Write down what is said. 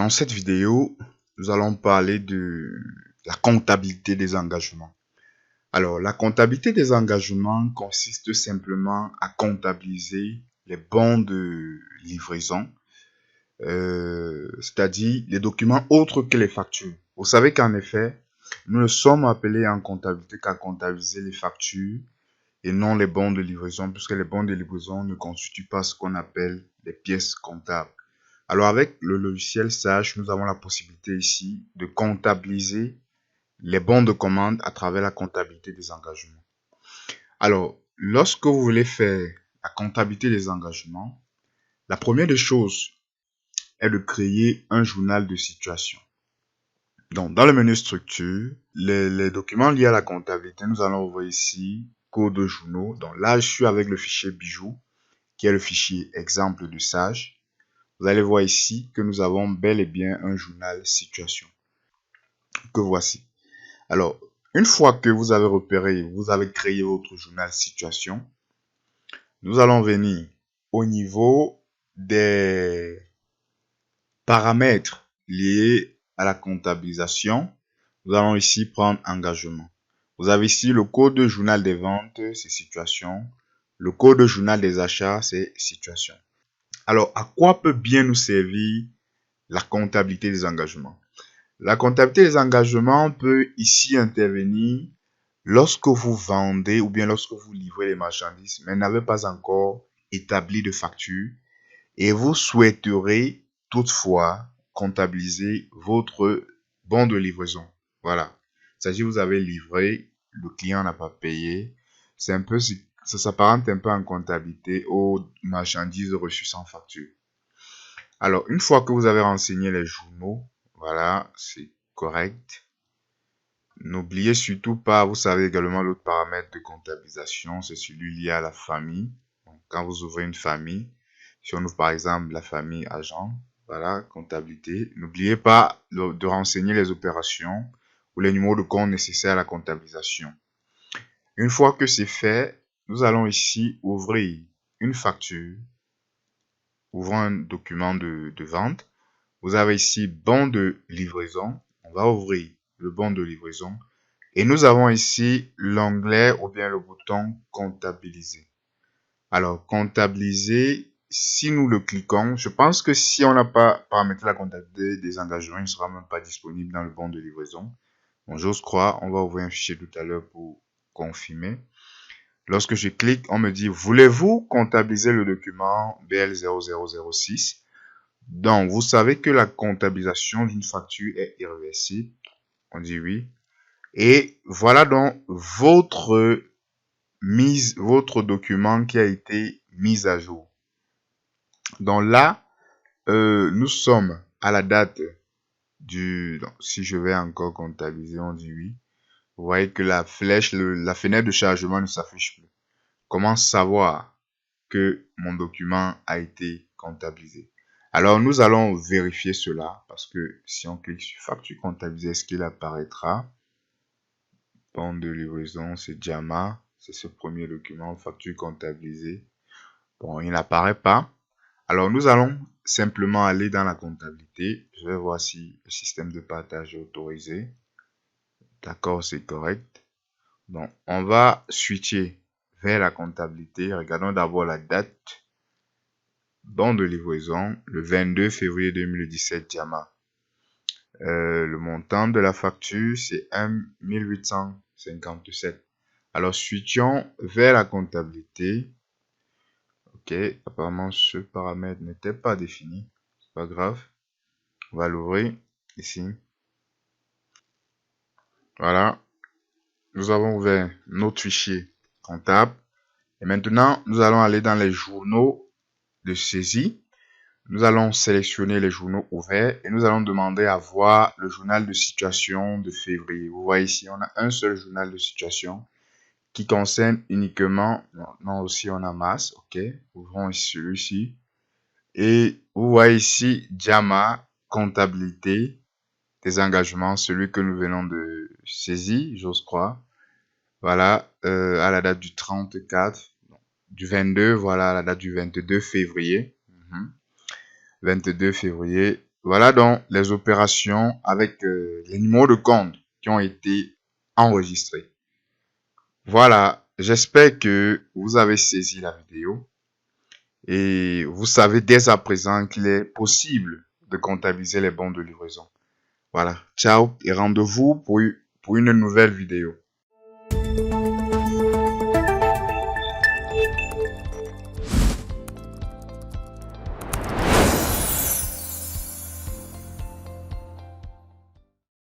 Dans cette vidéo, nous allons parler de la comptabilité des engagements. Alors, la comptabilité des engagements consiste simplement à comptabiliser les bons de livraison, c'est-à-dire les documents autres que les factures. Vous savez qu'en effet, nous ne sommes appelés en comptabilité qu'à comptabiliser les factures et non les bons de livraison, puisque les bons de livraison ne constituent pas ce qu'on appelle des pièces comptables. Alors avec le logiciel Sage, nous avons la possibilité ici de comptabiliser les bons de commande à travers la comptabilité des engagements. Alors, lorsque vous voulez faire la comptabilité des engagements, la première des choses est de créer un journal de situation. Donc, dans le menu structure, les documents liés à la comptabilité, nous allons ouvrir ici code de journaux. Donc là, je suis avec le fichier bijou, qui est le fichier exemple de Sage. Vous allez voir ici que nous avons bel et bien un journal situation que voici. Alors, une fois que vous avez repéré, vous avez créé votre journal situation, nous allons venir au niveau des paramètres liés à la comptabilisation. Nous allons ici prendre engagement. Vous avez ici le code de journal des ventes, c'est situation. Le code de journal des achats, c'est situation. Alors, à quoi peut bien nous servir la comptabilité des engagements? La comptabilité des engagements peut ici intervenir lorsque vous vendez ou bien lorsque vous livrez les marchandises, mais n'avez pas encore établi de facture et vous souhaiterez toutefois comptabiliser votre bon de livraison. Voilà. C'est-à-dire vous avez livré, le client n'a pas payé. C'est un peu, ça s'apparente un peu en comptabilité aux marchandises reçues sans facture. Alors, une fois que vous avez renseigné les journaux, voilà, c'est correct. N'oubliez surtout pas, vous savez également l'autre paramètre de comptabilisation, c'est celui lié à la famille. Donc, quand vous ouvrez une famille, si on ouvre par exemple la famille agent, voilà, comptabilité. N'oubliez pas de renseigner les opérations ou les numéros de compte nécessaires à la comptabilisation. Une fois que c'est fait, nous allons ici ouvrir une facture, ouvrons un document de vente. Vous avez ici bon de livraison. On va ouvrir le bon de livraison. Et nous avons ici l'onglet ou bien le bouton comptabiliser. Alors, comptabiliser, si nous le cliquons, je pense que si on n'a pas paramétré la comptabilité des engagements, il ne sera même pas disponible dans le bon de livraison. Bon, j'ose croire, on va ouvrir un fichier tout à l'heure pour confirmer. Lorsque je clique, on me dit, voulez-vous comptabiliser le document BL0006? Donc, vous savez que la comptabilisation d'une facture est irréversible. On dit oui. Et voilà donc votre document qui a été mis à jour. Donc là, nous sommes à la date donc, si je vais encore comptabiliser, on dit oui. Vous voyez que la flèche, la fenêtre de chargement ne s'affiche plus. Comment savoir que mon document a été comptabilisé? Alors, nous allons vérifier cela parce que si on clique sur facture comptabilisée, est-ce qu'il apparaîtra? Bon de livraison, c'est JAMA, c'est ce premier document, facture comptabilisée. Bon, il n'apparaît pas. Alors, nous allons simplement aller dans la comptabilité. Je vais voir si le système de partage est autorisé. D'accord, c'est correct. Donc, on va switcher vers la comptabilité. Regardons d'abord la date. Bon de livraison, le 22 février 2017, JAMA. Le montant de la facture, c'est 1 857. Alors, switchons vers la comptabilité. Ok, apparemment, ce paramètre n'était pas défini. C'est pas grave. On va l'ouvrir ici. Voilà. Nous avons ouvert notre fichier comptable. Et maintenant, nous allons aller dans les journaux de saisie. Nous allons sélectionner les journaux ouverts et nous allons demander à voir le journal de situation de février. Vous voyez ici, on a un seul journal de situation qui concerne uniquement, non aussi on a masse, ok, ouvrons celui-ci. Et vous voyez ici, JAMA, comptabilité des engagements, celui que nous venons de saisir, j'ose croire. Voilà, à la date du 34, du 22, voilà, à la date du 22 février. 22 février, Voilà donc les opérations avec les numéros de compte qui ont été enregistrés. Voilà, j'espère que vous avez saisi la vidéo et vous savez dès à présent qu'il est possible de comptabiliser les bons de livraison. Voilà, ciao et rendez-vous pour une nouvelle vidéo.